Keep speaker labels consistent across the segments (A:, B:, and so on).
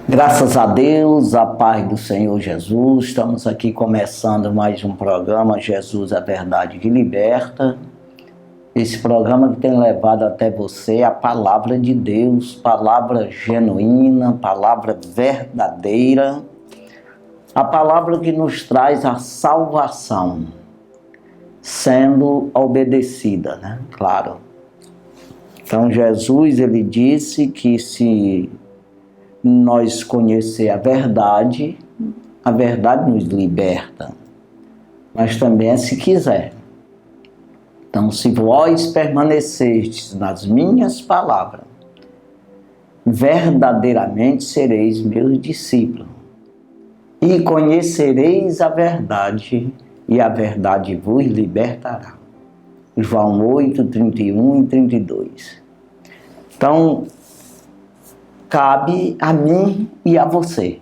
A: Graças a Deus, a paz do Senhor Jesus, estamos aqui começando mais um programa Jesus, a Verdade que Liberta. Esse programa que tem levado até você a palavra de Deus, palavra genuína, palavra verdadeira, a palavra que nos traz a salvação, sendo obedecida, né? Claro. Então Jesus, ele disse que se nós conhecer a verdade nos liberta, mas também se quiser. Então, se vós permanecerdes nas minhas palavras, verdadeiramente sereis meus discípulos, e conhecereis a verdade, e a verdade vos libertará. João 8, 31 e 32. Então, cabe a mim e a você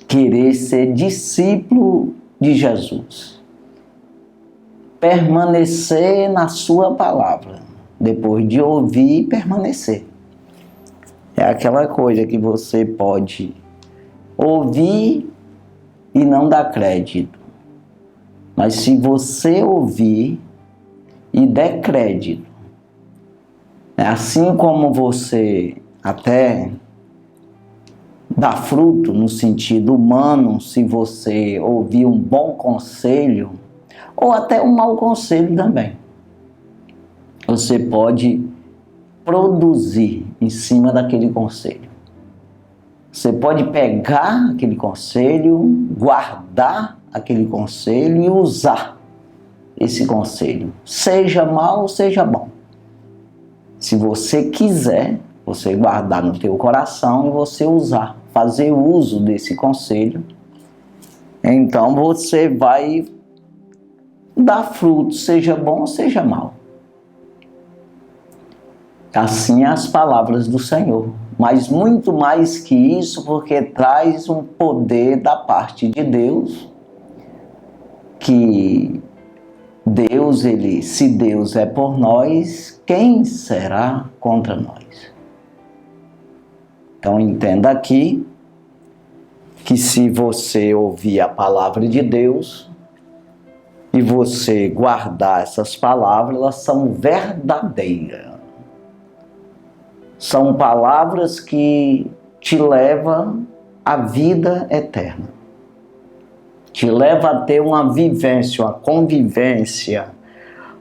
A: querer ser discípulo de Jesus. Permanecer na sua palavra. Depois de ouvir, permanecer. É aquela coisa que você pode ouvir e não dar crédito. Mas se você ouvir e der crédito, assim como você até dá fruto no sentido humano, se você ouvir um bom conselho, ou até um mau conselho também. Você pode produzir em cima daquele conselho. Você pode pegar aquele conselho, guardar aquele conselho e usar esse conselho. Seja mau, seja bom. Se você quiser, você guardar no teu coração e você usar, fazer uso desse conselho, então você vai dar fruto, seja bom ou seja mal. Assim as palavras do Senhor, mas muito mais que isso, porque traz um poder da parte de Deus, que Deus, se Deus é por nós, quem será contra nós? Então entenda aqui que se você ouvir a palavra de Deus e você guardar essas palavras, elas são verdadeiras. São palavras que te levam à vida eterna. Te leva a ter uma vivência, uma convivência,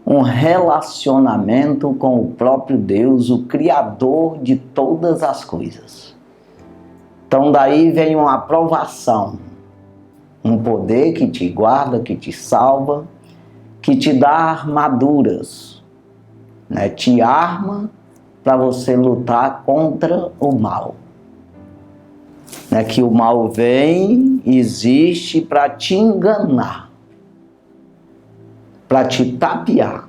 A: um relacionamento com o próprio Deus, o Criador de todas as coisas. Então daí vem uma aprovação, um poder que te guarda, que te salva, que te dá armaduras, né? Te arma para você lutar contra o mal. Que o mal vem, existe para te enganar, para te tapear,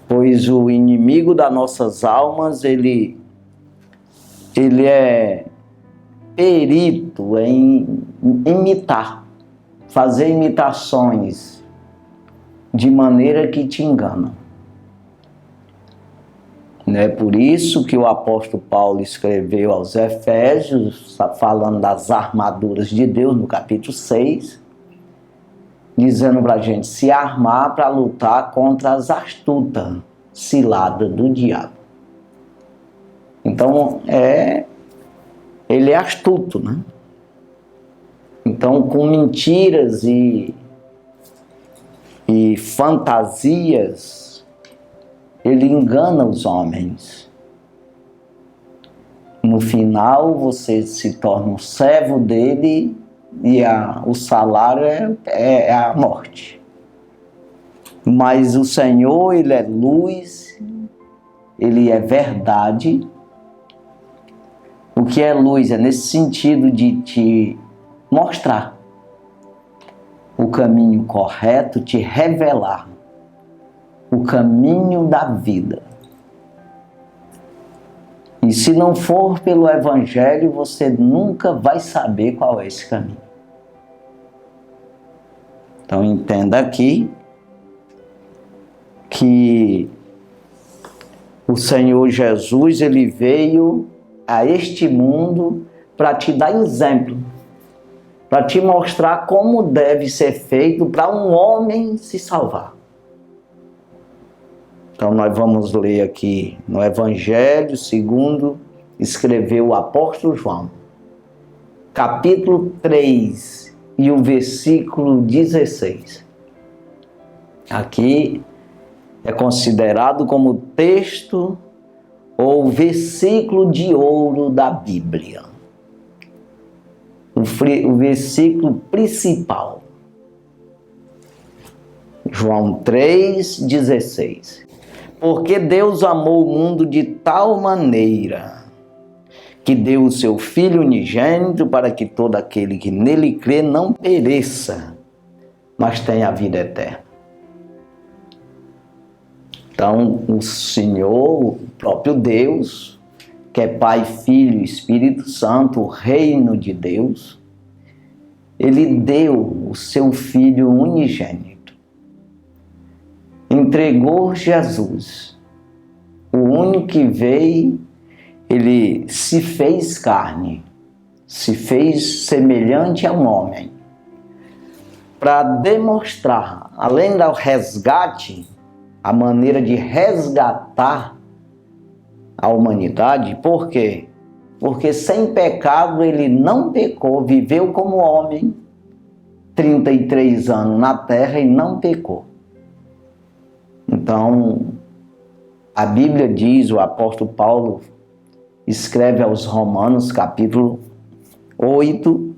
A: pois o inimigo das nossas almas, ele é perito em imitar, fazer imitações de maneira que te engana. É por isso que o apóstolo Paulo escreveu aos Efésios, falando das armaduras de Deus, no capítulo 6, dizendo para a gente se armar para lutar contra as astutas ciladas do diabo. Então, ele é astuto, né? Então, com mentiras e fantasias, ele engana os homens. No final, você se torna um servo dele e o salário é a morte. Mas o Senhor, ele é luz, ele é verdade. O que é luz? É nesse sentido de te mostrar o caminho correto, te revelar o caminho da vida. E se não for pelo Evangelho, você nunca vai saber qual é esse caminho. Então entenda aqui que o Senhor Jesus, ele veio a este mundo para te dar exemplo, para te mostrar como deve ser feito para um homem se salvar. Então nós vamos ler aqui no Evangelho segundo escreveu o apóstolo João, capítulo 3 e o versículo 16. Aqui é considerado como texto ou versículo de ouro da Bíblia. O versículo principal. João 3,16. Porque Deus amou o mundo de tal maneira que deu o seu Filho unigênito para que todo aquele que nele crê não pereça, mas tenha a vida eterna. Então, o Senhor, o próprio Deus, que é Pai, Filho e Espírito Santo, o reino de Deus, Ele deu o seu Filho unigênito. Entregou Jesus, o único que veio, Ele se fez carne, se fez semelhante a um homem, para demonstrar, além do resgate, a maneira de resgatar a humanidade. Por quê? Porque sem pecado ele não pecou, viveu como homem 33 anos na terra e não pecou. Então, a Bíblia diz, o apóstolo Paulo escreve aos Romanos, capítulo 8,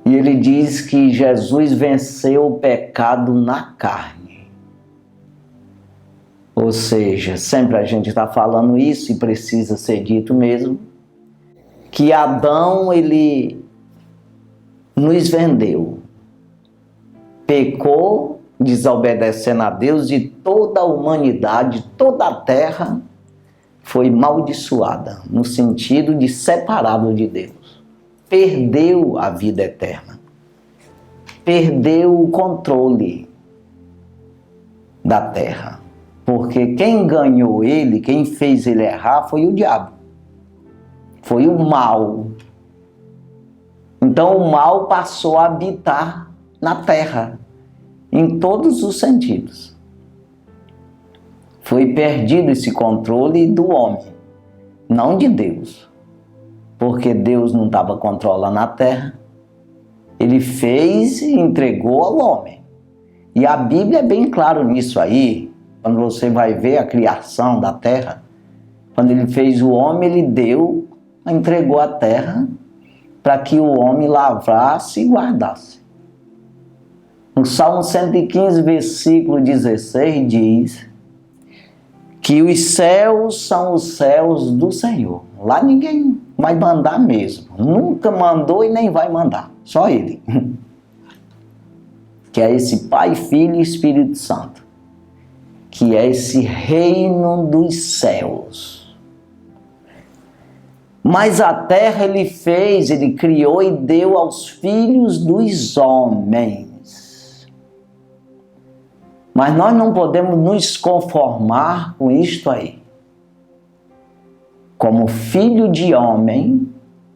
A: e ele diz que Jesus venceu o pecado na carne. Ou seja, sempre a gente está falando isso e precisa ser dito mesmo, que Adão, ele nos vendeu, pecou, desobedecendo a Deus, e toda a humanidade, toda a terra foi amaldiçoada, no sentido de separado de Deus. Perdeu a vida eterna, perdeu o controle da terra. Porque quem ganhou ele, quem fez ele errar, foi o diabo. Foi o mal. Então o mal passou a habitar na terra, em todos os sentidos. Foi perdido esse controle do homem, não de Deus. Porque Deus não estava controlando a terra. Ele fez e entregou ao homem. E a Bíblia é bem clara nisso aí. Quando você vai ver a criação da terra, quando ele fez o homem, ele entregou a terra para que o homem lavrasse e guardasse. No Salmo 115, versículo 16, diz que os céus são os céus do Senhor. Lá ninguém vai mandar mesmo. Nunca mandou e nem vai mandar. Só Ele. Que é esse Pai, Filho e Espírito Santo. Que é esse reino dos céus. Mas a terra ele criou e deu aos filhos dos homens. Mas nós não podemos nos conformar com isto aí. Como filho de homem,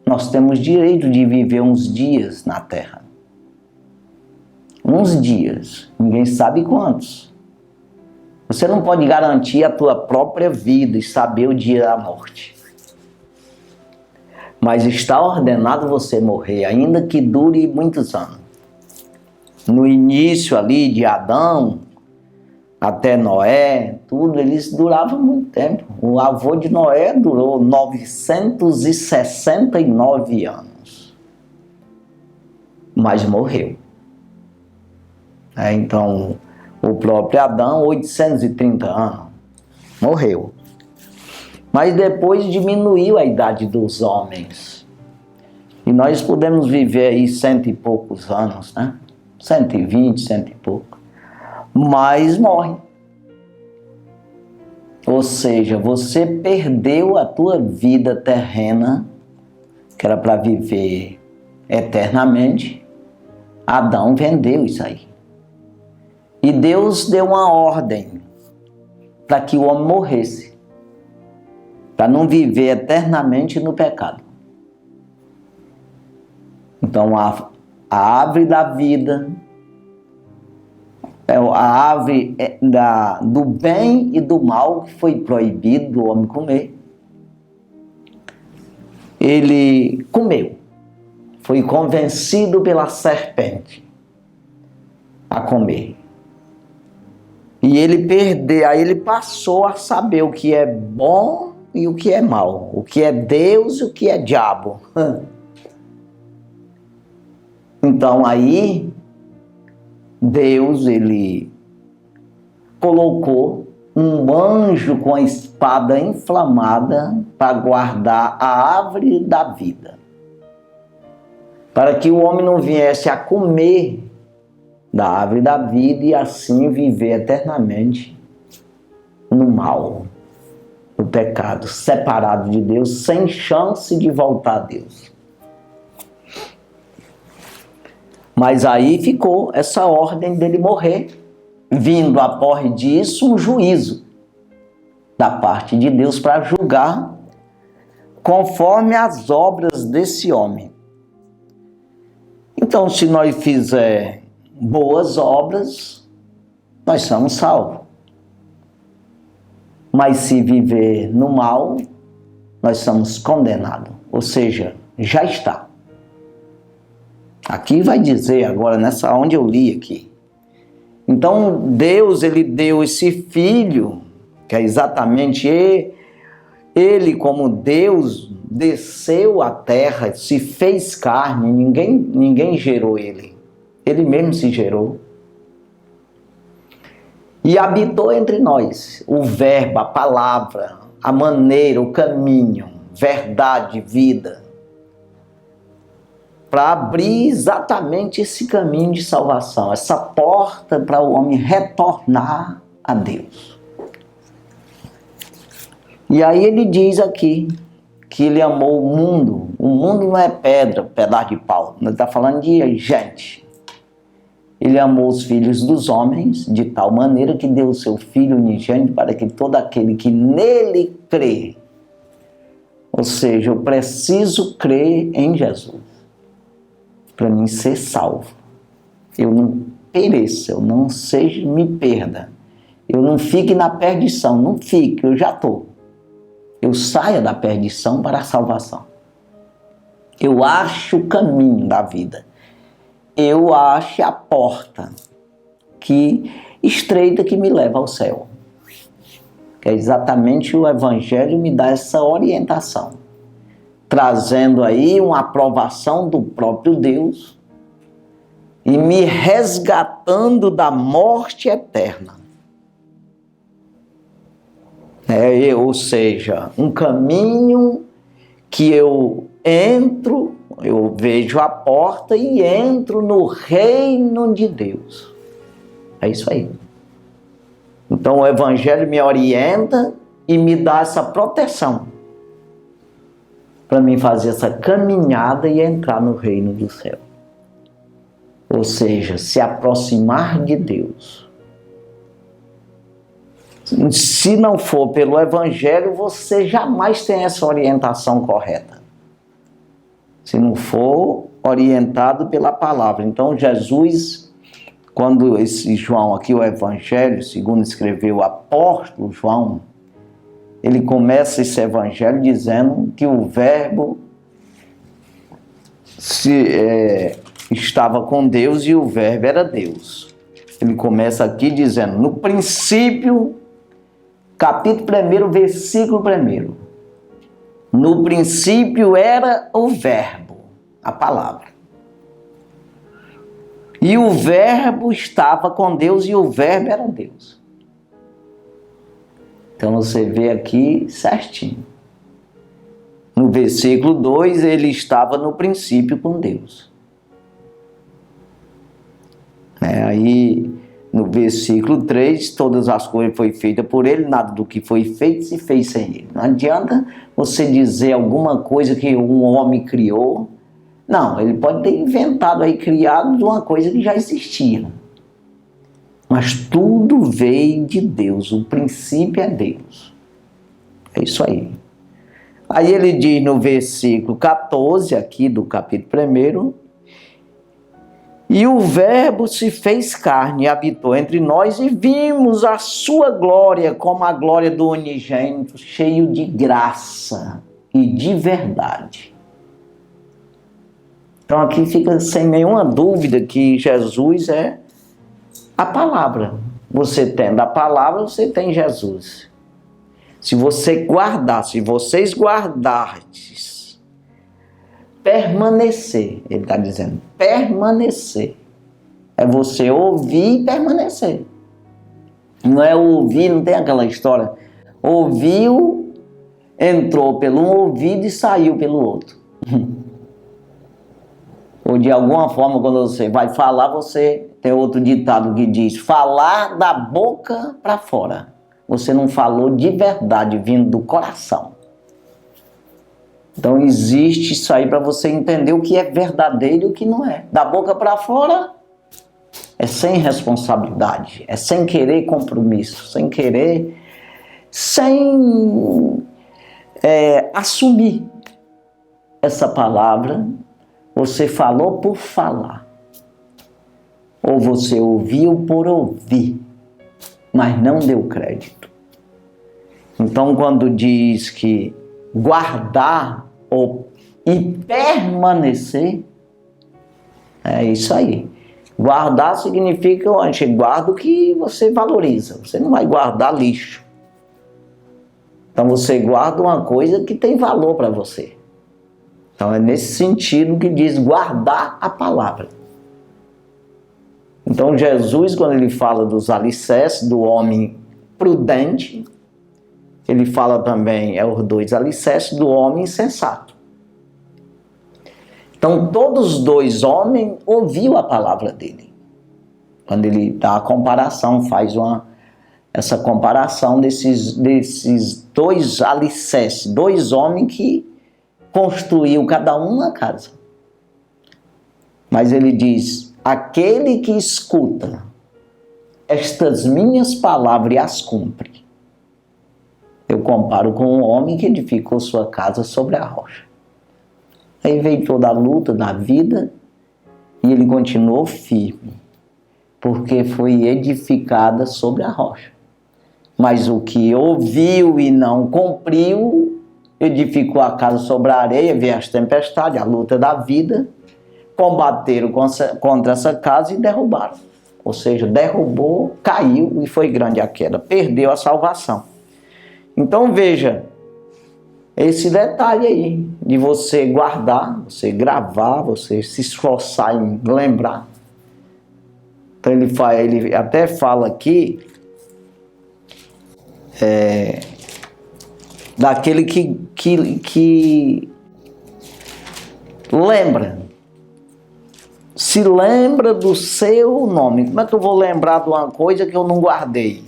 A: nós temos direito de viver uns dias na terra. Uns dias, ninguém sabe quantos. Você não pode garantir a tua própria vida e saber o dia da morte. Mas está ordenado você morrer, ainda que dure muitos anos. No início ali de Adão, até Noé, tudo, eles duravam muito tempo. O avô de Noé durou 969 anos. Mas morreu. Então, o próprio Adão, 830 anos, morreu. Mas depois diminuiu a idade dos homens. E nós podemos viver aí 100 e poucos anos, né? 120, 100 e pouco. Mas morre. Ou seja, você perdeu a tua vida terrena, que era para viver eternamente. Adão vendeu isso aí. E Deus deu uma ordem para que o homem morresse. para não viver eternamente no pecado. Então a árvore da vida, a árvore do bem e do mal, que foi proibido do homem comer, ele comeu, foi convencido pela serpente a comer. E ele perdeu, aí ele passou a saber o que é bom e o que é mal, o que é Deus e o que é diabo. Então aí Deus, ele colocou um anjo com a espada inflamada para guardar a árvore da vida, para que o homem não viesse a comer da árvore da vida e assim viver eternamente no mal, no pecado, separado de Deus, sem chance de voltar a Deus. Mas aí ficou essa ordem dele morrer, vindo após disso um juízo da parte de Deus para julgar conforme as obras desse homem. Então, se nós fizer boas obras, nós somos salvos. Mas se viver no mal, nós somos condenados. Ou seja, já está. Aqui vai dizer agora, nessa onde eu li aqui. Então Deus, ele deu esse filho, que é exatamente ele como Deus, desceu à terra, se fez carne, ninguém gerou ele. Ele mesmo se gerou. E habitou entre nós o verbo, a palavra, a maneira, o caminho, verdade, vida, para abrir exatamente esse caminho de salvação, essa porta para o homem retornar a Deus. E aí ele diz aqui que ele amou o mundo. O mundo não é pedra, pedaço de pau. Ele está falando de gente. Ele amou os filhos dos homens de tal maneira que deu o seu Filho unigênito para que todo aquele que nele crê, ou seja, eu preciso crer em Jesus para mim ser salvo. Eu não pereça, eu não seja, me perda. Eu não fique na perdição, não fique, eu já estou. Eu saia da perdição para a salvação. Eu acho o caminho da vida. Eu acho a porta estreita que me leva ao céu. Que é exatamente o Evangelho me dá essa orientação, trazendo aí uma aprovação do próprio Deus e me resgatando da morte eterna. Ou seja, um caminho que eu entro, eu vejo a porta e entro no reino de Deus. É isso aí. Então o Evangelho me orienta e me dá essa proteção para mim fazer essa caminhada e entrar no reino do céu. Ou seja, se aproximar de Deus. Se não for pelo Evangelho, você jamais tem essa orientação correta. Se não for orientado pela palavra. Então Jesus, quando esse João aqui, o Evangelho, segundo escreveu o apóstolo João, ele começa esse Evangelho dizendo que o Verbo estava com Deus e o Verbo era Deus. Ele começa aqui dizendo, no princípio, capítulo 1, versículo 1. No princípio era o Verbo, a palavra. E o Verbo estava com Deus e o Verbo era Deus. Então você vê aqui certinho. No versículo 2, ele estava no princípio com Deus. Aí no versículo 3, todas as coisas foram feitas por ele, nada do que foi feito se fez sem ele. Não adianta você dizer alguma coisa que um homem criou. Não, ele pode ter inventado aí, criado de uma coisa que já existia. Mas tudo veio de Deus, o princípio é Deus. É isso aí. Aí ele diz no versículo 14, aqui do capítulo 1, e o Verbo se fez carne e habitou entre nós e vimos a sua glória como a glória do unigênito, cheio de graça e de verdade. Então aqui fica sem nenhuma dúvida que Jesus é a palavra. Você tendo a palavra, você tem Jesus. Se você guardar, se vocês guardardes, permanecer, ele está dizendo, permanecer. É você ouvir e permanecer. Não é ouvir, não tem aquela história. Ouviu, entrou pelo um ouvido e saiu pelo outro. Ou de alguma forma, quando você vai falar, você tem outro ditado que diz, falar da boca para fora. Você não falou de verdade, vindo do coração. Então existe isso aí para você entender o que é verdadeiro e o que não é. Da boca para fora é sem responsabilidade, é sem querer compromisso, sem querer, sem assumir essa palavra. Você falou por falar, ou você ouviu por ouvir, mas não deu crédito. Então, quando diz que guardar e permanecer, é isso aí. Guardar significa, a gente guarda o que você valoriza. Você não vai guardar lixo. Então, você guarda uma coisa que tem valor para você. Então, é nesse sentido que diz guardar a palavra. Então, Jesus, quando ele fala dos alicerces do homem prudente, ele fala também, os dois alicerces do homem insensato. Então, todos os dois homens ouviram a palavra dele. Quando ele dá a comparação, faz essa comparação desses dois alicerces, dois homens que construiu cada um uma casa. Mas ele diz, aquele que escuta estas minhas palavras e as cumpre. Eu comparo com um homem que edificou sua casa sobre a rocha. Aí veio toda a luta da vida e ele continuou firme, porque foi edificada sobre a rocha. Mas o que ouviu e não cumpriu, edificou a casa sobre a areia, veio as tempestades, a luta da vida, combateram contra essa casa e derrubaram. Ou seja, derrubou, caiu e foi grande a queda, perdeu a salvação. Então veja, esse detalhe aí, de você guardar, você gravar, você se esforçar em lembrar. Então ele até fala aqui, daquele que lembra, se lembra do seu nome. Como é que eu vou lembrar de uma coisa que eu não guardei,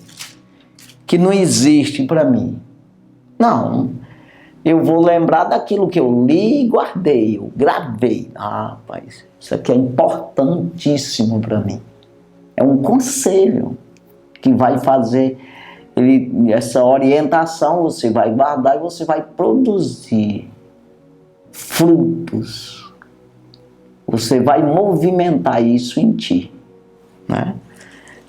A: que não existe para mim? Não, eu vou lembrar daquilo que eu li e guardei, eu gravei. Ah, rapaz, isso aqui é importantíssimo para mim. É um conselho que vai fazer essa orientação, você vai guardar e você vai produzir frutos. Você vai movimentar isso em ti, né?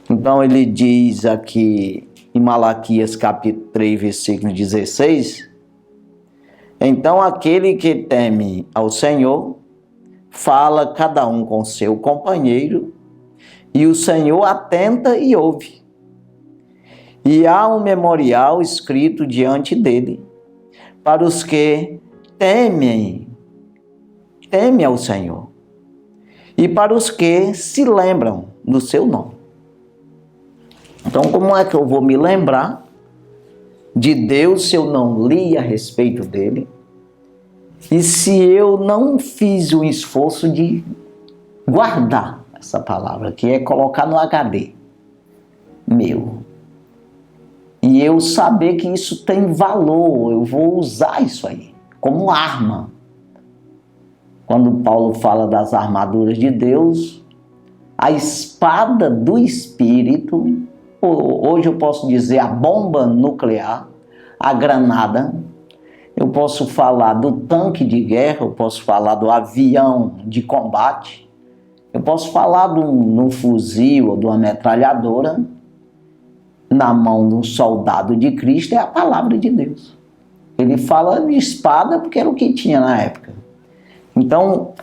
A: Então ele diz aqui em Malaquias capítulo 3, versículo 16, então aquele que teme ao Senhor, fala cada um com seu companheiro, e o Senhor atenta e ouve. E há um memorial escrito diante dele, para os que temem ao Senhor, e para os que se lembram do seu nome. Então, como é que eu vou me lembrar de Deus se eu não li a respeito dele? E se eu não fiz o esforço de guardar essa palavra, que é colocar no HD meu. E eu saber que isso tem valor, eu vou usar isso aí como arma. Quando Paulo fala das armaduras de Deus, a espada do Espírito, hoje eu posso dizer a bomba nuclear, a granada, eu posso falar do tanque de guerra, eu posso falar do avião de combate, eu posso falar de um fuzil ou de uma metralhadora na mão de um soldado de Cristo, é a palavra de Deus. Ele fala de espada porque era o que tinha na época. Então,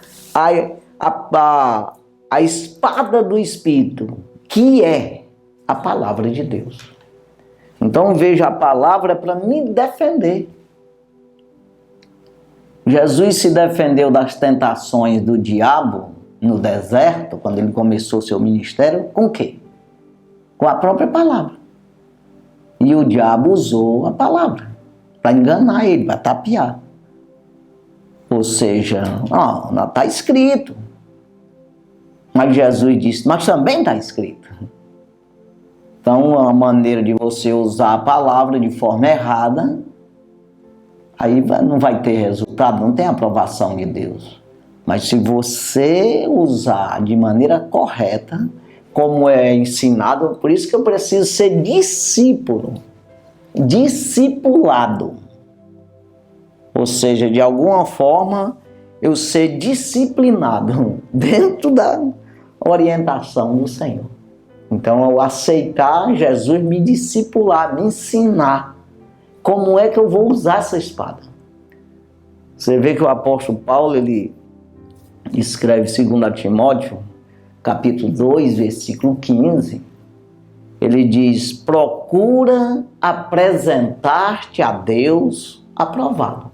A: a espada do Espírito, que é a palavra de Deus. Então, veja, a palavra para me defender. Jesus se defendeu das tentações do diabo no deserto, quando ele começou seu ministério, com o quê? Com a própria palavra. E o diabo usou a palavra para enganar ele, para tapear. Ou seja, não está escrito. Mas Jesus disse, mas também está escrito. Então, a maneira de você usar a palavra de forma errada, aí não vai ter resultado, não tem aprovação de Deus. Mas se você usar de maneira correta, como é ensinado, por isso que eu preciso ser discípulo, discipulado. Ou seja, de alguma forma, eu ser disciplinado dentro da orientação do Senhor. Então, eu aceitar Jesus me discipular, me ensinar como é que eu vou usar essa espada. Você vê que o apóstolo Paulo, ele escreve 2 Timóteo, capítulo 2, versículo 15, ele diz, procura apresentar-te a Deus aprovado,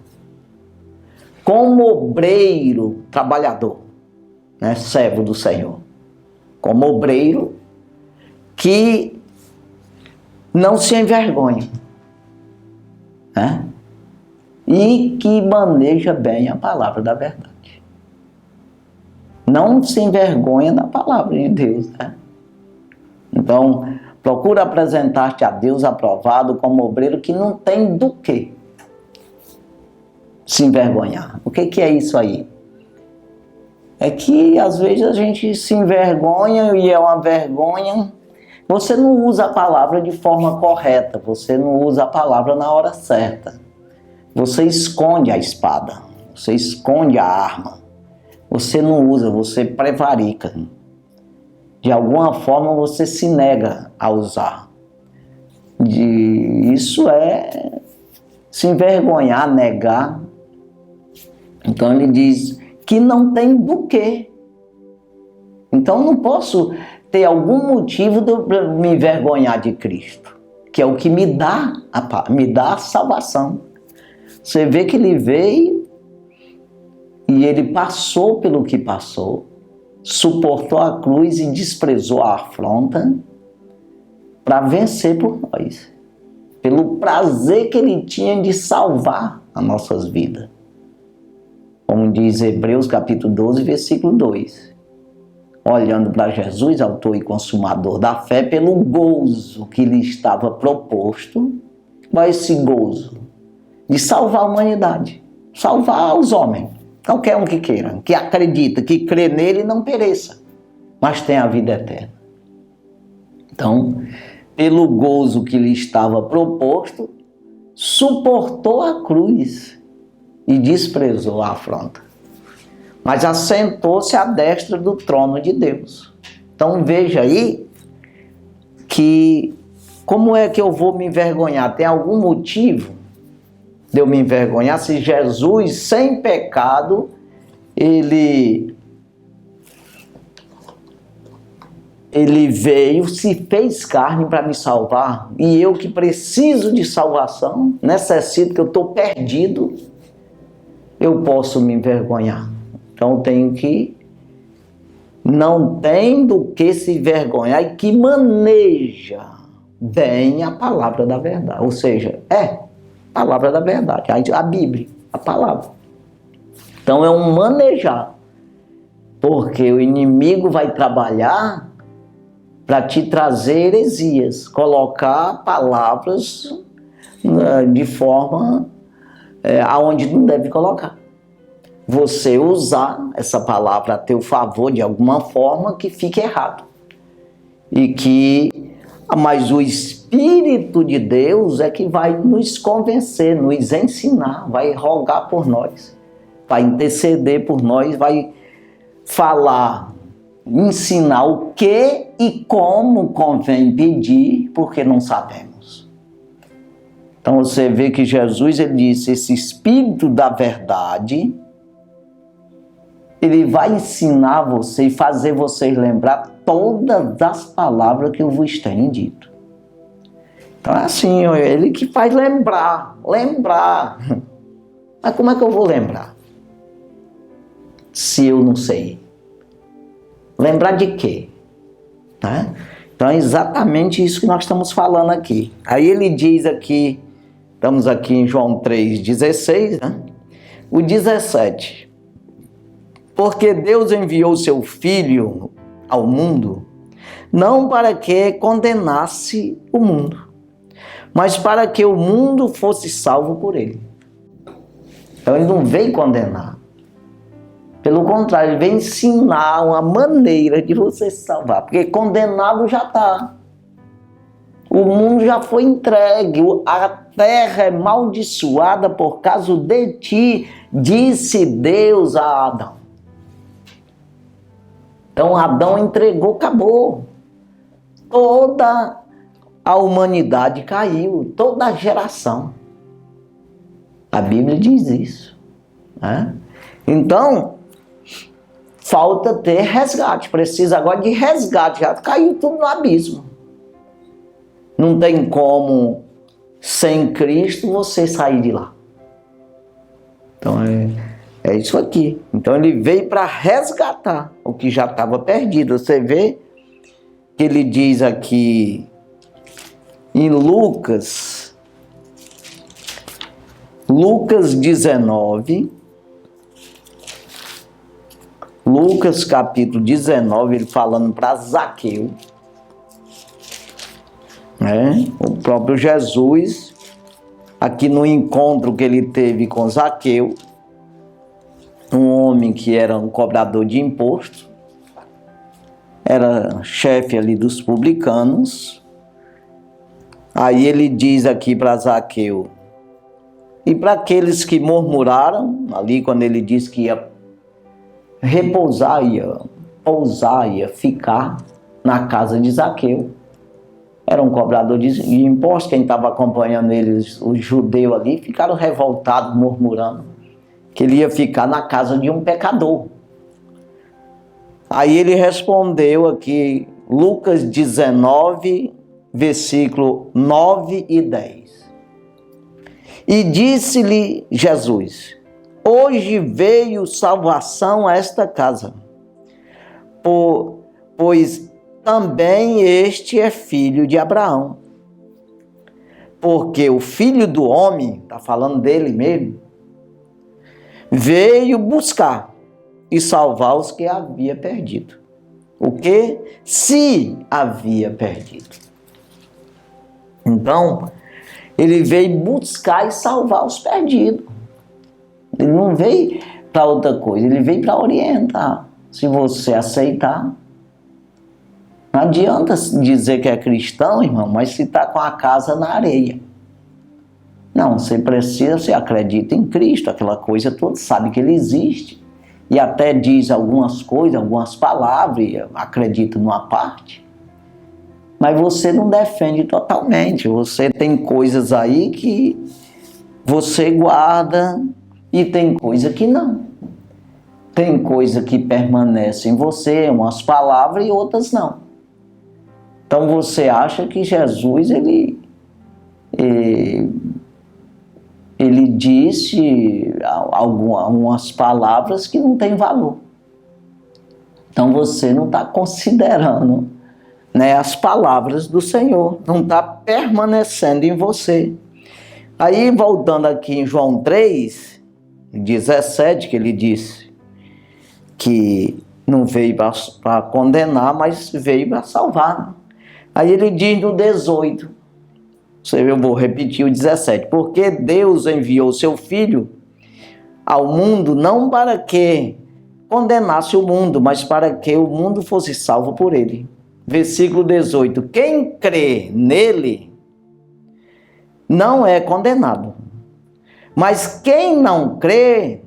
A: como obreiro trabalhador, né, servo do Senhor, como obreiro que não se envergonha, né, e que maneja bem a palavra da verdade. Não se envergonha da palavra de Deus, né? Então, procura apresentar-te a Deus aprovado como obreiro que não tem do que se envergonhar. O que é isso aí? É que às vezes a gente se envergonha e é uma vergonha. Você não usa a palavra de forma correta, você não usa a palavra na hora certa. Você esconde a espada, você esconde a arma. Você não usa, você prevarica. De alguma forma você se nega a usar. Isso é se envergonhar, negar. Então ele diz que não tem do quê. Então eu não posso ter algum motivo de me envergonhar de Cristo, que é o que me dá a salvação. Você vê que ele veio e ele passou pelo que passou, suportou a cruz e desprezou a afronta para vencer por nós, pelo prazer que ele tinha de salvar as nossas vidas. Como diz Hebreus capítulo 12, versículo 2. Olhando para Jesus, autor e consumador da fé, pelo gozo que lhe estava proposto, qual é esse gozo? De salvar a humanidade, salvar os homens. Qualquer um que queira, que acredita, que crê nele, não pereça, mas tem a vida eterna. Então, pelo gozo que lhe estava proposto, suportou a cruz e desprezou a afronta. Mas assentou-se à destra do trono de Deus. Então veja aí que como é que eu vou me envergonhar? Tem algum motivo de eu me envergonhar se Jesus, sem pecado, ele veio, se fez carne para me salvar, e eu que preciso de salvação, necessito, que eu estou perdido, eu posso me envergonhar. Então eu tenho que, não tem do que se envergonhar, e que maneja bem a palavra da verdade, ou seja, a palavra da verdade, a Bíblia, a palavra. Então é um manejar, porque o inimigo vai trabalhar para te trazer heresias, colocar palavras de forma aonde não deve colocar. Você usar essa palavra a teu favor de alguma forma que fique errado. E que Mas o Espírito de Deus é que vai nos convencer, nos ensinar, vai rogar por nós, vai interceder por nós, vai falar, ensinar o que e como convém pedir, porque não sabemos. Então você vê que Jesus, ele disse, esse Espírito da verdade, ele vai ensinar você e fazer vocês lembrar todas as palavras que eu vos tenho dito. Então é assim, ele que faz lembrar. Mas como é que eu vou lembrar? Se eu não sei. Lembrar de quê? Né? Então é exatamente isso que nós estamos falando aqui. Aí ele diz aqui, estamos aqui em João 3,16, né? O 17. Porque Deus enviou seu Filho ao mundo, não para que condenasse o mundo, mas para que o mundo fosse salvo por ele. Então ele não veio condenar. Pelo contrário, ele veio ensinar uma maneira de você se salvar, porque condenado já está. O mundo já foi entregue, a terra é amaldiçoada por causa de ti, disse Deus a Adão. Então Adão entregou, acabou. Toda a humanidade caiu, toda a geração. A Bíblia diz isso. Né? Então, falta ter resgate. Precisa agora de resgate. Já caiu tudo no abismo. Não tem como, sem Cristo, você sair de lá. Então é isso aqui. Então ele veio para resgatar o que já estava perdido. Você vê que ele diz aqui em Lucas 19, Lucas capítulo 19, ele falando para Zaqueu, né? O próprio Jesus, aqui no encontro que ele teve com Zaqueu, um homem que era um cobrador de imposto, era chefe ali dos publicanos. Aí ele diz aqui para Zaqueu, e para aqueles que murmuraram, ali quando ele disse que ia repousar, ia pousar, ia ficar na casa de Zaqueu. Era um cobrador de impostos, quem estava acompanhando eles, os judeus ali, ficaram revoltados, murmurando que ele ia ficar na casa de um pecador. Aí ele respondeu aqui, Lucas 19, versículo 9 e 10. E disse-lhe Jesus, hoje veio salvação a esta casa, pois também este é filho de Abraão. Porque o Filho do Homem, está falando dele mesmo, veio buscar e salvar os que havia perdido. O que? Se havia perdido. Então, ele veio buscar e salvar os perdidos. Ele não veio para outra coisa, ele veio para orientar. Se você aceitar, não adianta dizer que é cristão, irmão, mas se está com a casa na areia. Não, você precisa, você acredita em Cristo, aquela coisa toda, sabe que ele existe. E até diz algumas coisas, algumas palavras, e acredita numa parte. Mas você não defende totalmente. Você tem coisas aí que você guarda e tem coisa que não. Tem coisa que permanece em você, umas palavras e outras não. Então você acha que Jesus, ele disse algumas palavras que não têm valor. Então você não está considerando, né, as palavras do Senhor, não está permanecendo em você. Aí voltando aqui em João 3, 17, que ele disse que não veio para condenar, mas veio para salvar. Né? Aí ele diz no 18, eu vou repetir o 17, porque Deus enviou seu Filho ao mundo não para que condenasse o mundo, mas para que o mundo fosse salvo por ele. versículo 18: quem crê nele não é condenado, mas quem não crê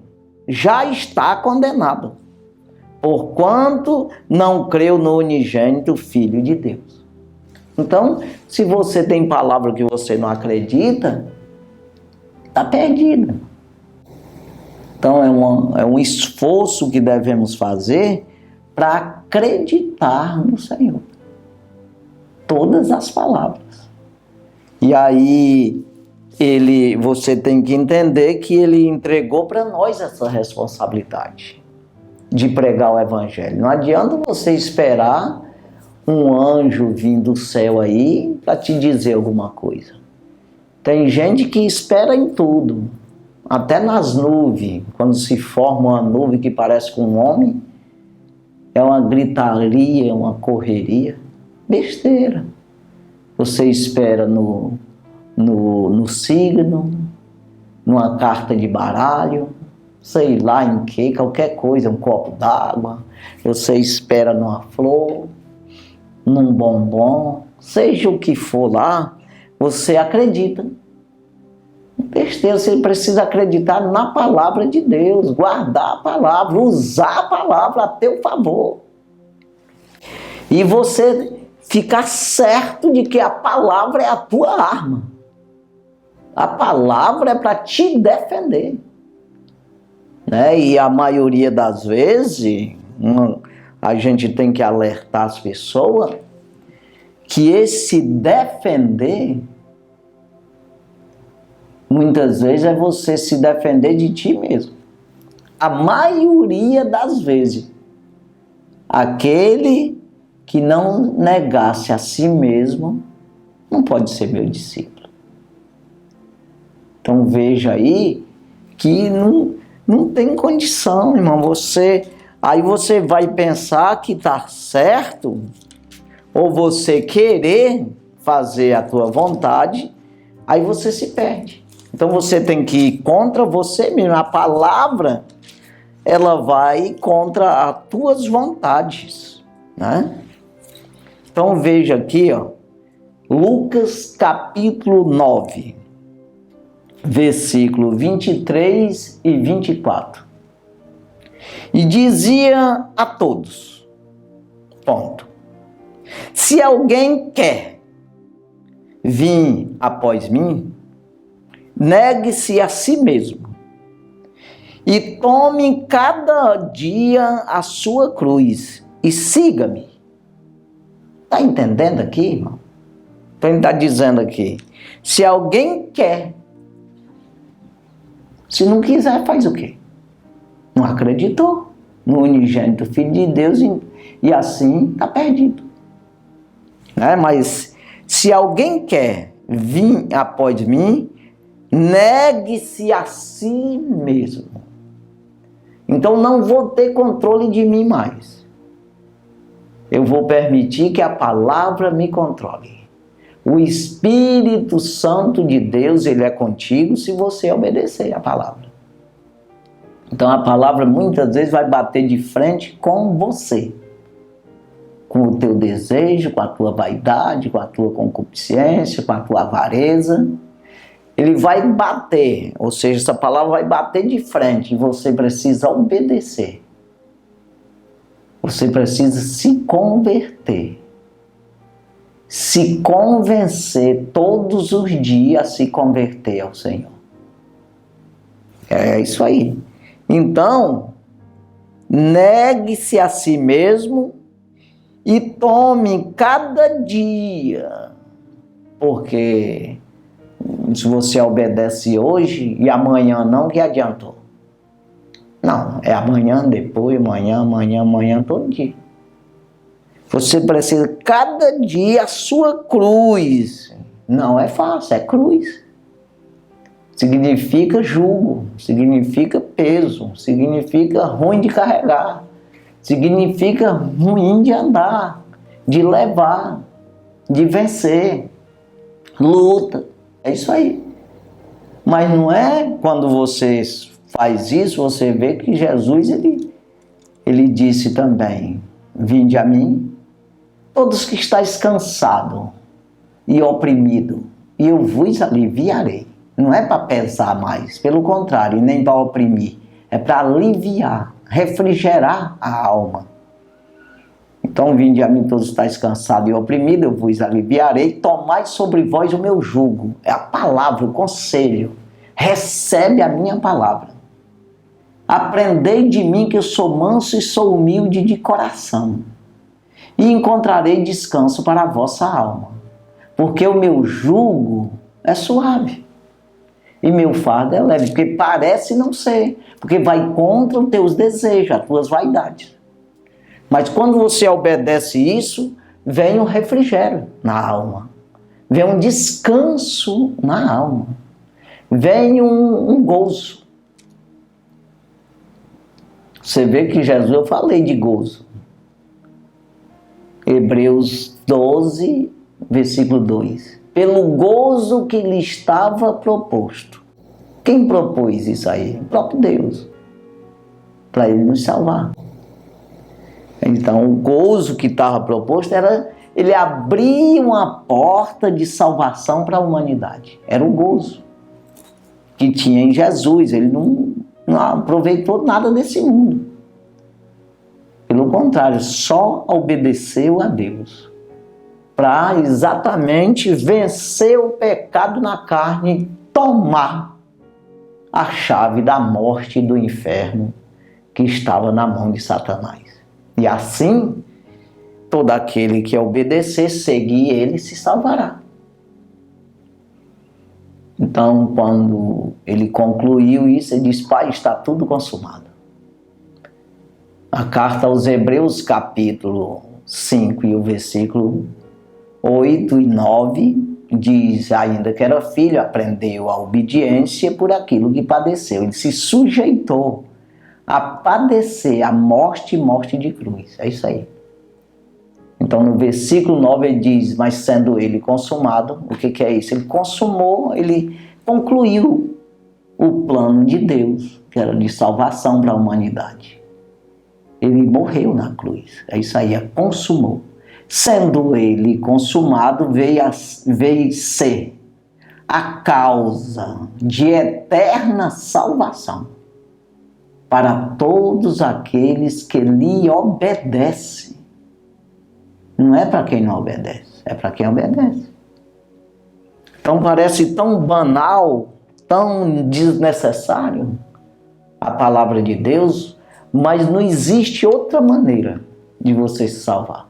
A: já está condenado, porquanto não creu no unigênito Filho de Deus. Então, se você tem palavra que você não acredita, está perdida. Então, é um esforço que devemos fazer para acreditar no Senhor. Todas as palavras. E aí, você tem que entender que Ele entregou para nós essa responsabilidade de pregar o Evangelho. Não adianta você esperar um anjo vir do céu aí para te dizer alguma coisa. Tem gente que espera em tudo, até nas nuvens. Quando se forma uma nuvem que parece com um homem, é uma gritaria, é uma correria. Besteira. Você espera no signo, numa carta de baralho, sei lá em que, qualquer coisa, um copo d'água. Você espera numa flor, num bombom, seja o que for lá, você acredita. Besteira, você precisa acreditar na palavra de Deus, guardar a palavra, usar a palavra a teu favor. E você ficar certo de que a palavra é a tua arma. A palavra é para te defender. Né? E a maioria das vezes, a gente tem que alertar as pessoas que esse defender, muitas vezes é você se defender de ti mesmo. A maioria das vezes, aquele que não negasse a si mesmo, não pode ser meu discípulo. Então veja aí que não tem condição, irmão. Aí você vai pensar que está certo, ou você querer fazer a tua vontade, aí você se perde. Então você tem que ir contra você mesmo. A palavra, ela vai contra as tuas vontades, né? Então veja aqui, ó, Lucas capítulo 9, versículo 23 e 24. E dizia a todos, ponto, se alguém quer vir após mim, negue-se a si mesmo e tome cada dia a sua cruz e siga-me. Está entendendo aqui, irmão? Então ele está dizendo aqui, se alguém quer, se não quiser, faz o quê? Não acreditou no unigênito Filho de Deus e assim está perdido. Né? Mas se alguém quer vir após mim, negue-se a si mesmo. Então não vou ter controle de mim mais. Eu vou permitir que a palavra me controle. O Espírito Santo de Deus, ele é contigo se você obedecer a palavra. Então a palavra muitas vezes vai bater de frente com você. Com o teu desejo, com a tua vaidade, com a tua concupiscência, com a tua avareza. Ele vai bater, ou seja, essa palavra vai bater de frente e você precisa obedecer. Você precisa se converter. Se convencer todos os dias a se converter ao Senhor. É isso aí. Então, negue-se a si mesmo e tome cada dia, porque se você obedece hoje e amanhã não, que adiantou? Não, é amanhã, depois, amanhã, todo dia. Você precisa cada dia a sua cruz. Não é fácil, é cruz. Significa jugo, significa peso, significa ruim de carregar, significa ruim de andar, de levar, de vencer, luta. É isso aí. Mas não é quando você faz isso, você vê que Jesus, ele disse também, vinde a mim, Todos que estáis cansados e oprimidos, e eu vos aliviarei. Não é para pesar mais, pelo contrário, nem para oprimir. É para aliviar, refrigerar a alma. Então, vinde a mim todos estáis cansados e oprimidos, eu vos aliviarei. Tomai sobre vós o meu jugo. É a palavra, o conselho. Recebe a minha palavra. Aprendei de mim que eu sou manso e sou humilde de coração. E encontrarei descanso para a vossa alma. Porque o meu jugo é suave. E meu fardo é leve. Porque parece não ser. Porque vai contra os teus desejos, as tuas vaidades. Mas quando você obedece isso, vem um refrigério na alma. Vem um descanso na alma. Vem um gozo. Você vê que Jesus, eu falei de gozo. Hebreus 12, versículo 2. Pelo gozo que lhe estava proposto. Quem propôs isso aí? O próprio Deus. Para ele nos salvar. Então, o gozo que estava proposto era ele abrir uma porta de salvação para a humanidade. Era o gozo que tinha em Jesus. Ele não aproveitou nada desse mundo. Pelo contrário, só obedeceu a Deus para exatamente vencer o pecado na carne e tomar a chave da morte e do inferno que estava na mão de Satanás. E assim, todo aquele que obedecer, seguir ele, se salvará. Então, quando ele concluiu isso, ele diz: Pai, está tudo consumado. A carta aos Hebreus, capítulo 5 e o versículo 8 e 9, diz ainda que era filho, aprendeu a obediência por aquilo que padeceu. Ele se sujeitou a padecer a morte e morte de cruz. É isso aí. Então, no versículo 9 ele diz: mas sendo ele consumado, o que é isso? Ele consumou, ele concluiu o plano de Deus, que era de salvação para a humanidade. Ele morreu na cruz. É isso aí, consumou. Sendo ele consumado, veio ser a causa de eterna salvação para todos aqueles que lhe obedecem. Não é para quem não obedece, é para quem obedece. Então parece tão banal, tão desnecessário a palavra de Deus, mas não existe outra maneira de você se salvar.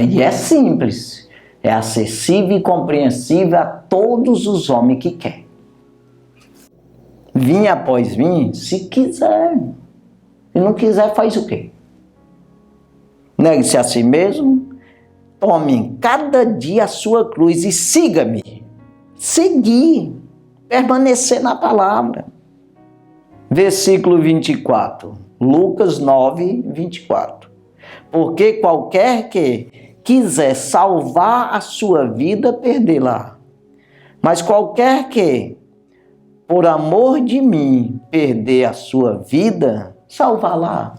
A: E é simples, é acessível e compreensível a todos os homens que querem. Vim após mim, se quiser. Se não quiser, faz o quê? Negue-se a si mesmo, tome cada dia a sua cruz e siga-me. Seguir, permanecer na palavra. Versículo 24, Lucas 9, 24. Porque qualquer que quiser salvar a sua vida, perdê-la. Mas qualquer que, por amor de mim, perder a sua vida, salvá-la.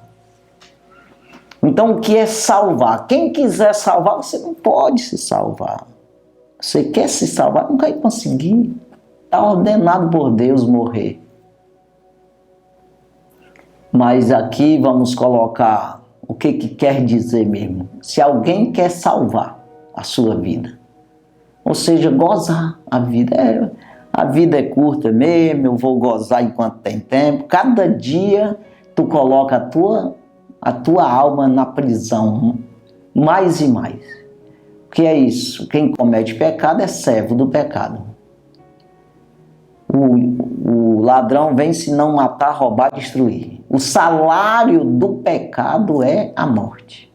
A: Então, o que é salvar? Quem quiser salvar, você não pode se salvar. Você quer se salvar, não vai conseguir. Está ordenado por Deus morrer. Mas aqui vamos colocar o que quer dizer mesmo. Se alguém quer salvar a sua vida, ou seja, gozar a vida. A vida é curta mesmo, eu vou gozar enquanto tem tempo. Cada dia tu coloca a tua alma na prisão, mais e mais. O que é isso? Quem comete pecado é servo do pecado. O ladrão vem se não matar, roubar, destruir. O salário do pecado é a morte.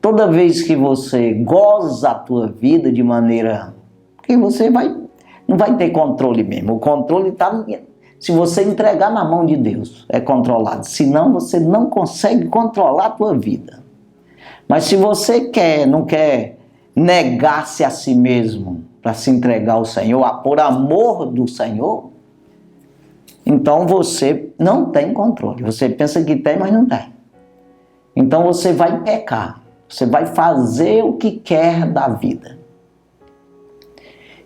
A: Toda vez que você goza a tua vida de maneira que você não vai ter controle mesmo. O controle está, se você entregar na mão de Deus, é controlado. Senão você não consegue controlar a tua vida. Mas se você não quer negar-se a si mesmo para se entregar ao Senhor, por amor do Senhor, então você não tem controle. Você pensa que tem, mas não tem. Então você vai pecar. Você vai fazer o que quer da vida.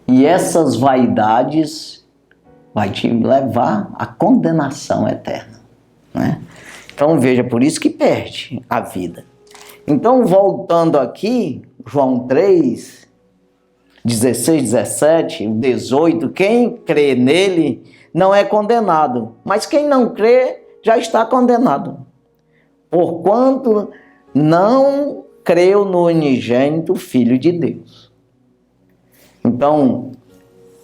A: E essas vaidades vai te levar à condenação eterna, né? Então veja, por isso que perde a vida. Então, voltando aqui, João 3, 16, 17, 18, quem crê nele não é condenado, mas quem não crê já está condenado, porquanto não creu no unigênito Filho de Deus. Então,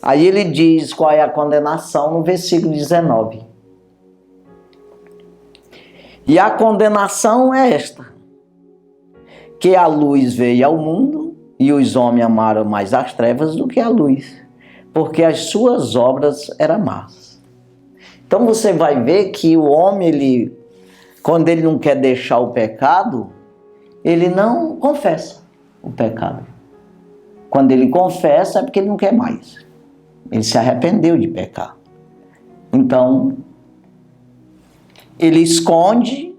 A: aí ele diz qual é a condenação no versículo 19. E a condenação é esta: que a luz veio ao mundo e os homens amaram mais as trevas do que a luz, porque as suas obras eram más. Então você vai ver que o homem, quando ele não quer deixar o pecado, ele não confessa o pecado. Quando ele confessa é porque ele não quer mais. Ele se arrependeu de pecar. Então, ele esconde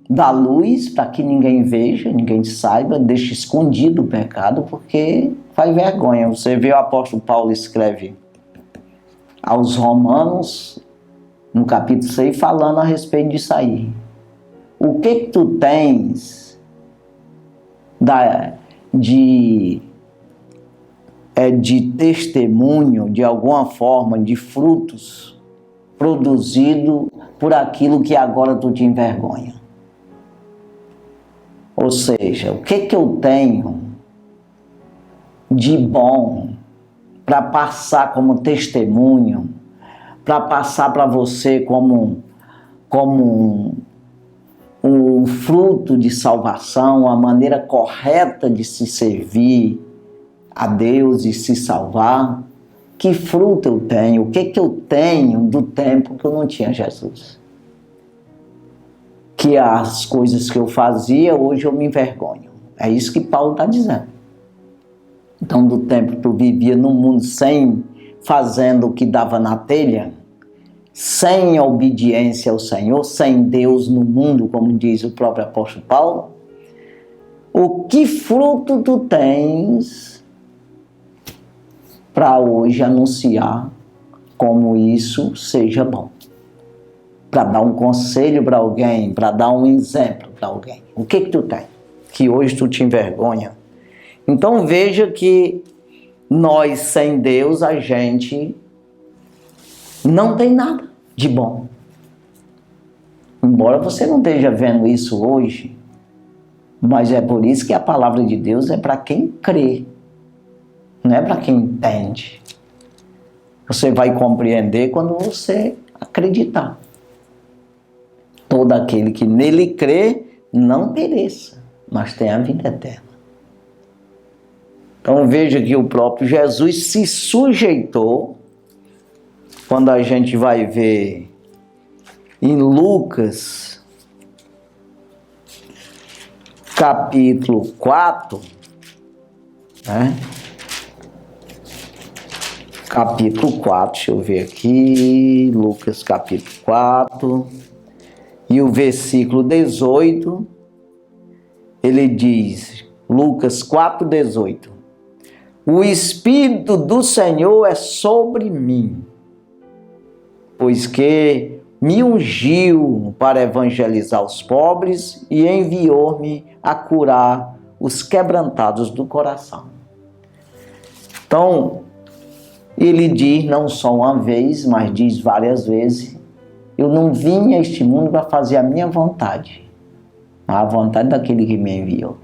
A: da luz para que ninguém veja, ninguém saiba, deixa escondido o pecado porque faz vergonha. Você vê o apóstolo Paulo escreve aos Romanos, no capítulo 6, falando a respeito disso aí. O que tu tens de testemunho, de alguma forma, de frutos produzido por aquilo que agora tu te envergonha? Ou seja, o que eu tenho de bom para passar como testemunho, para passar para você como um fruto de salvação, a maneira correta de se servir a Deus e se salvar? Que fruto eu tenho? O que eu tenho do tempo que eu não tinha Jesus? Que as coisas que eu fazia, hoje eu me envergonho. É isso que Paulo está dizendo. Então, do tempo que tu vivia no mundo fazendo o que dava na telha, sem obediência ao Senhor, sem Deus no mundo, como diz o próprio apóstolo Paulo, o que fruto tu tens para hoje anunciar como isso seja bom? Para dar um conselho para alguém, para dar um exemplo para alguém. O que tu tem? Que hoje tu te envergonha. Então veja que nós, sem Deus, a gente não tem nada de bom. Embora você não esteja vendo isso hoje, mas é por isso que a palavra de Deus é para quem crê, não é para quem entende. Você vai compreender quando você acreditar. Todo aquele que nele crê não pereça, mas tenha a vida eterna. Então veja que o próprio Jesus se sujeitou. Quando a gente vai ver em Lucas, capítulo 4, né? Capítulo 4, deixa eu ver aqui, Lucas capítulo 4, e o versículo 18, ele diz, Lucas 4, 18, o Espírito do Senhor é sobre mim, pois que me ungiu para evangelizar os pobres e enviou-me a curar os quebrantados do coração. Então, ele diz não só uma vez, mas diz várias vezes, eu não vim a este mundo para fazer a minha vontade, mas a vontade daquele que me enviou.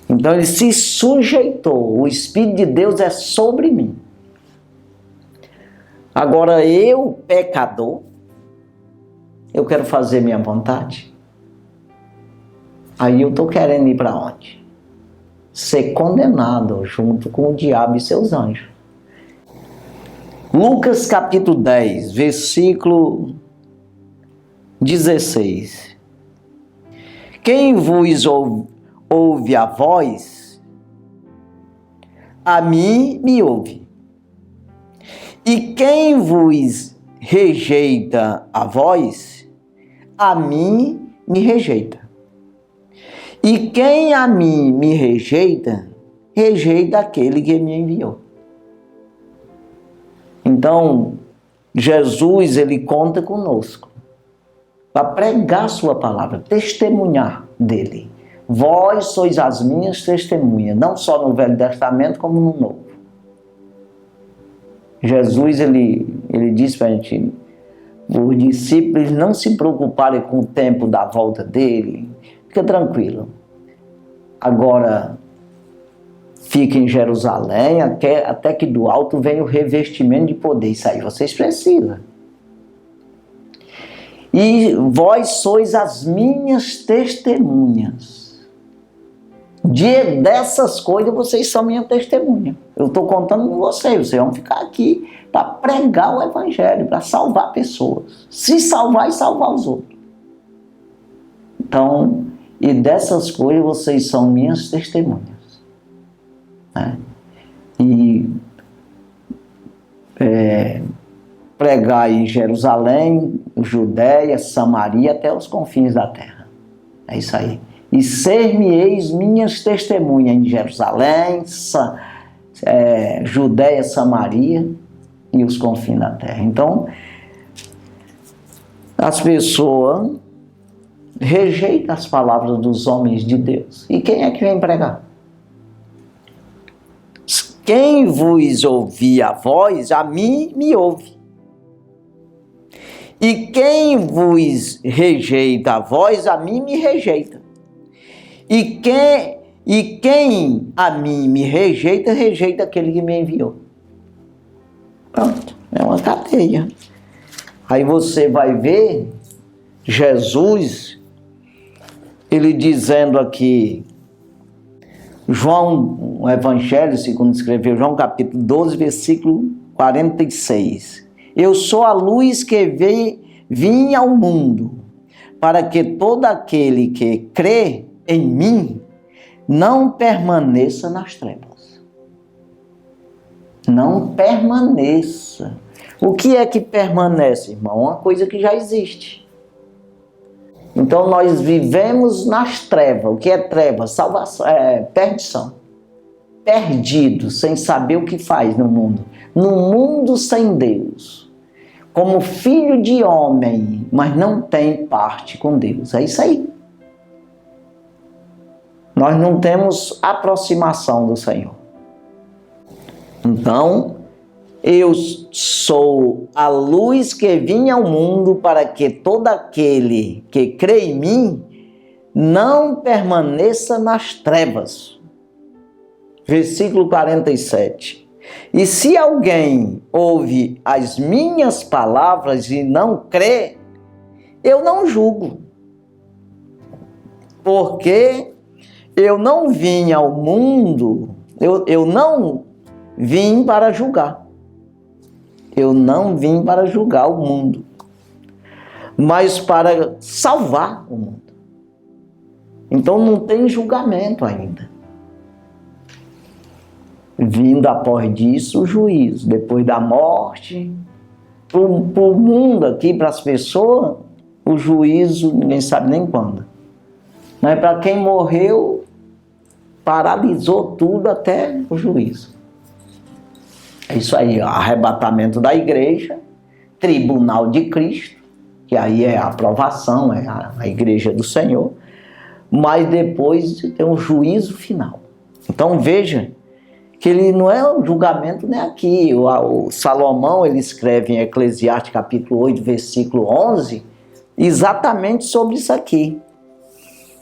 A: Então ele se sujeitou, o Espírito de Deus é sobre mim. Agora eu, pecador, eu quero fazer minha vontade. Aí eu estou querendo ir para onde? Ser condenado junto com o diabo e seus anjos. Lucas capítulo 10, versículo 16. Quem vos ouve a voz, a mim me ouve. E quem vos rejeita a voz, a mim me rejeita. E quem a mim me rejeita, rejeita aquele que me enviou. Então, Jesus, ele conta conosco para pregar sua palavra, testemunhar dele. Vós sois as minhas testemunhas, não só no Velho Testamento, como no Novo. Jesus, ele disse para a gente, os discípulos não se preocuparem com o tempo da volta dele, fica tranquilo. Agora, fica em Jerusalém, até que do alto venha o revestimento de poder. Isso aí vocês precisam. E vós sois as minhas testemunhas. Dessas coisas vocês são minha testemunha. Eu estou contando com vocês vão ficar aqui para pregar o evangelho, para salvar pessoas. Se salvar e salvar os outros. Então, e dessas coisas vocês são minhas testemunhas. Né? E pregar em Jerusalém, Judéia, Samaria, até os confins da terra. É isso aí. E ser-me-eis minhas testemunhas em Jerusalém, Judéia, Samaria e os confins da terra. Então, as pessoas rejeitam as palavras dos homens de Deus. E quem é que vem pregar? Quem vos ouvir a voz, a mim me ouve. E quem vos rejeita a voz, a mim me rejeita. E quem a mim me rejeita, rejeita aquele que me enviou. Pronto, é uma cadeia. Aí você vai ver Jesus, ele dizendo aqui, João, o Evangelho, segundo escreveu João, capítulo 12, versículo 46. Eu sou a luz que vim ao mundo, para que todo aquele que crê em mim não permaneça nas trevas. Não permaneça. O que é que permanece, irmão? Uma coisa que já existe. Então nós vivemos nas trevas. O que é trevas? Salvação, perdição. Perdido, sem saber o que faz no mundo. No mundo sem Deus. Como filho de homem, mas não tem parte com Deus. É isso aí. Nós não temos aproximação do Senhor. Então, eu sou a luz que vim ao mundo para que todo aquele que crê em mim não permaneça nas trevas. Versículo 47. E se alguém ouve as minhas palavras e não crê, eu não julgo. Porque eu não vim ao mundo, eu não vim para julgar. Eu não vim para julgar o mundo, mas para salvar o mundo. Então não tem julgamento ainda. Vindo após disso o juízo, depois da morte, para o mundo aqui, para as pessoas, o juízo ninguém sabe nem quando. Mas para quem morreu, paralisou tudo até o juízo. É isso aí, arrebatamento da igreja, tribunal de Cristo, que aí é a aprovação, é a igreja do Senhor, mas depois tem um juízo final. Então veja que ele não é um julgamento nem aqui. O Salomão, ele escreve em Eclesiastes capítulo 8, versículo 11, exatamente sobre isso aqui.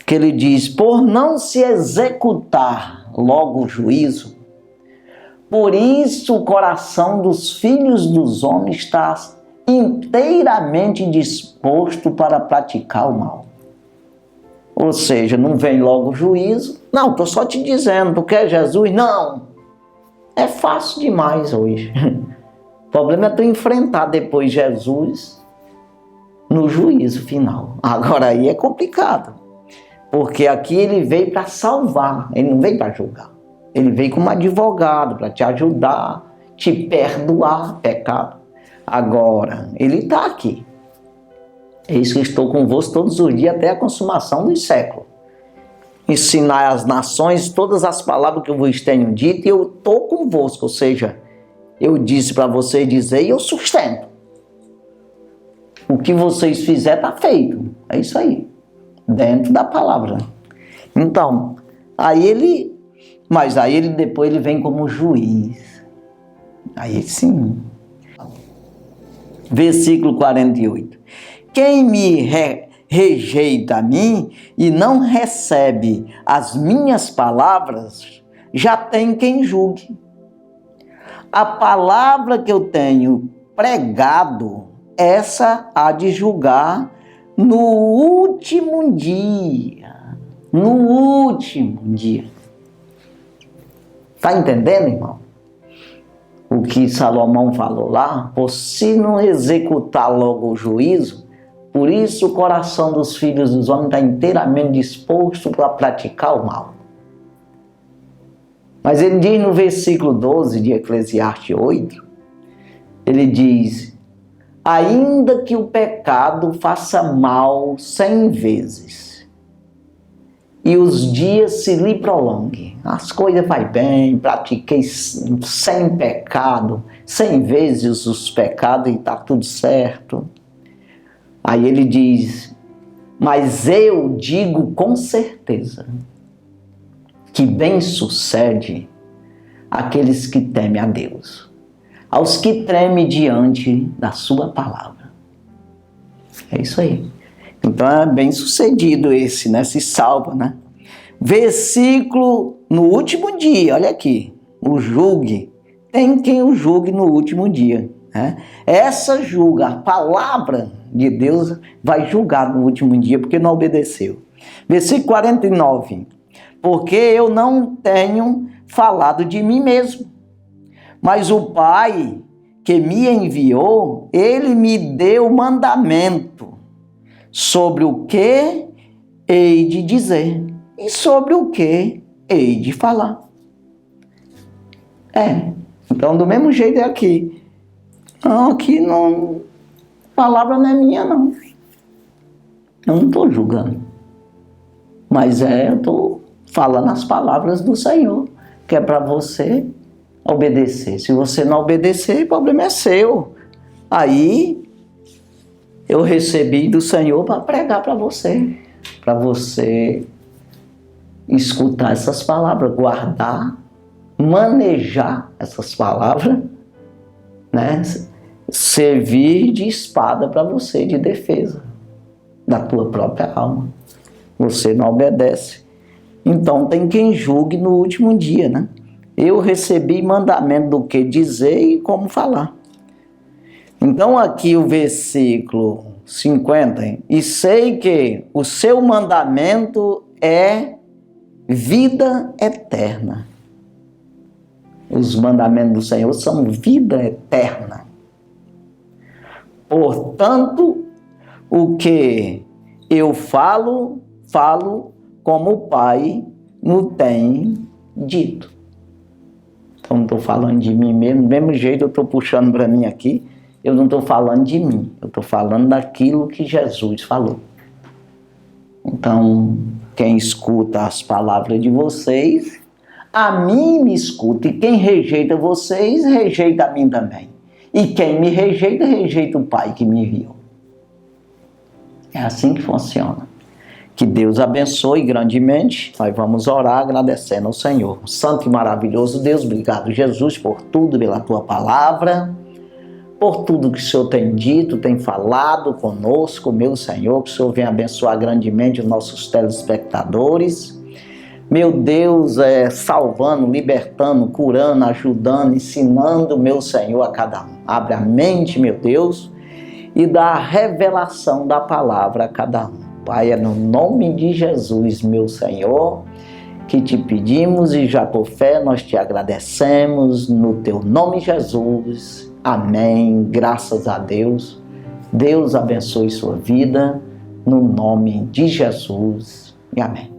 A: Que ele diz, por não se executar logo o juízo, por isso o coração dos filhos dos homens está inteiramente disposto para praticar o mal. Ou seja, não vem logo o juízo. Não, estou só te dizendo, tu quer Jesus? Não. É fácil demais hoje. O problema é tu enfrentar depois Jesus no juízo final. Agora aí é complicado. Porque aqui ele veio para salvar, ele não veio para julgar. Ele veio como advogado para te ajudar, te perdoar pecado. Agora, ele está aqui. Eis que estou convosco todos os dias até a consumação dos séculos. ensinar às nações todas as palavras que eu vos tenho dito, e eu estou convosco, ou seja, eu disse para vocês dizer e eu sustento. O que vocês fizerem está feito, é isso aí, dentro da palavra. Então, mas aí ele depois ele vem como juiz, aí sim. Versículo 48. Quem me rejeita a mim e não recebe as minhas palavras, já tem quem julgue. A palavra que eu tenho pregado, essa há de julgar no último dia. No último dia. Está entendendo, irmão? O que Salomão falou lá? Por se não executar logo o juízo, por isso o coração dos filhos dos homens está inteiramente disposto para praticar o mal. Mas ele diz no versículo 12 de Eclesiastes 8, ele diz: ainda que o pecado faça mal 100 vezes, e os dias se lhe prolonguem, as coisas vai bem, pratiquei sem pecado, 100 vezes os pecados e está tudo certo. Aí ele diz: mas eu digo com certeza que bem sucede aqueles que temem a Deus, aos que tremem diante da sua palavra. É isso aí. Então é bem sucedido esse, né? Se salva, né? Versículo no último dia, olha aqui, o julgue. Tem quem o julgue no último dia, né? Essa julga, a palavra de Deus vai julgar no último dia, porque não obedeceu. Versículo 49. Porque eu não tenho falado de mim mesmo, mas o Pai que me enviou, ele me deu mandamento sobre o que hei de dizer e sobre o que hei de falar. Então do mesmo jeito é aqui. Não, aqui não, a palavra não é minha não. Eu não estou julgando. Mas eu estou falando as palavras do Senhor, que é para você obedecer. Se você não obedecer, o problema é seu. Aí eu recebi do Senhor para pregar para você escutar essas palavras, guardar, manejar essas palavras, né? Servir de espada para você, de defesa da tua própria alma. Você não obedece. Então tem quem julgue no último dia, né? Eu recebi mandamento do que dizer e como falar. Então aqui o versículo 50, e sei que o seu mandamento é vida eterna. Os mandamentos do Senhor são vida eterna. Portanto, o que eu falo como o Pai me tem dito. Então não estou falando de mim mesmo, do mesmo jeito eu estou puxando para mim aqui, eu não estou falando de mim, eu estou falando daquilo que Jesus falou. Então, quem escuta as palavras de vocês, a mim me escuta, e quem rejeita vocês, rejeita a mim também. E quem me rejeita, rejeita o Pai que me enviou. É assim que funciona. Que Deus abençoe grandemente. Nós vamos orar agradecendo ao Senhor. Santo e maravilhoso Deus, obrigado, Jesus, por tudo, pela tua palavra, por tudo que o Senhor tem dito, tem falado conosco, meu Senhor. Que o Senhor venha abençoar grandemente os nossos telespectadores. Meu Deus, salvando, libertando, curando, ajudando, ensinando, meu Senhor, a cada um. Abre a mente, meu Deus, e dá a revelação da palavra a cada um. Pai, é no nome de Jesus, meu Senhor, que te pedimos e já por fé nós te agradecemos, no teu nome, Jesus. Amém. Graças a Deus. Deus abençoe sua vida, no nome de Jesus. E amém.